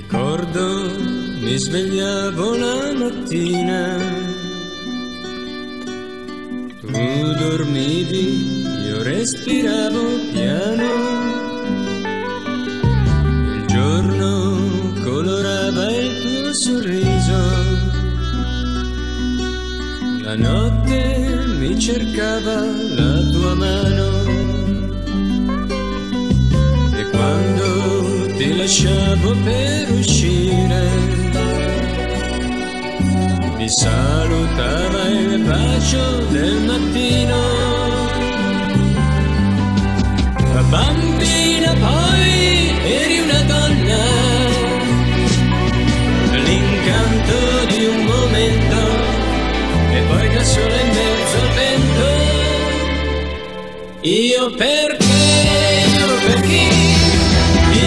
Ricordo, mi svegliavo la mattina, tu dormivi, io respiravo piano, il giorno colorava il tuo sorriso, la notte mi cercava la tua mano, e quando ti lasciavo per uscire mi salutava il bacio del mattino. Da bambina poi eri una donna, l'incanto di un momento, e poi da sola in mezzo al vento. Io perché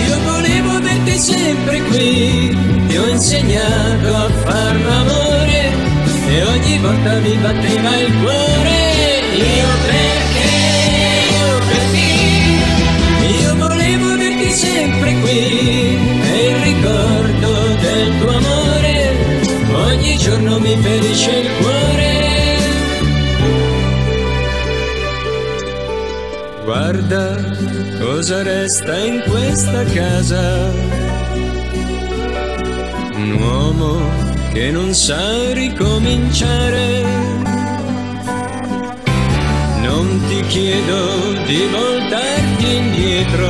io volevo averti sempre qui, ti ho insegnato a far l'amore e ogni volta mi batteva il cuore. Io perché io volevo averti sempre qui, e il ricordo del tuo amore ogni giorno mi ferisce il cuore. Guarda cosa resta in questa casa, un uomo che non sa ricominciare. Non ti chiedo di voltarti indietro,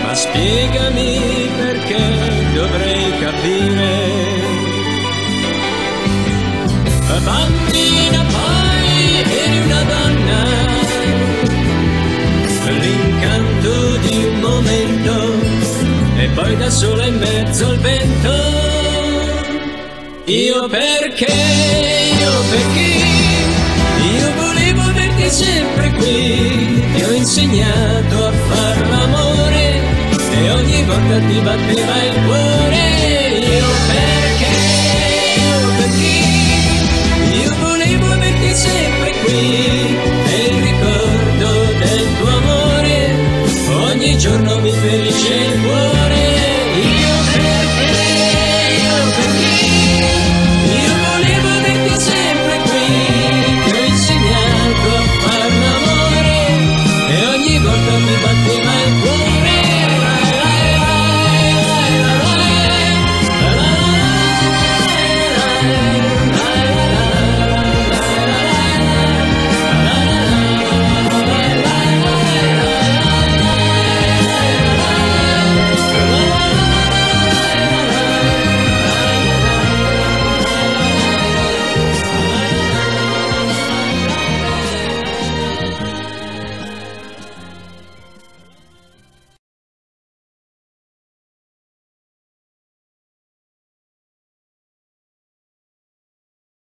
ma spiegami perché dovrei capire. Bambina poi eri una donna, l'incanto di un momento, e poi da sola in mezzo al vento. Io perché io volevo averti sempre qui, ti ho insegnato a far l'amore e ogni volta ti batteva il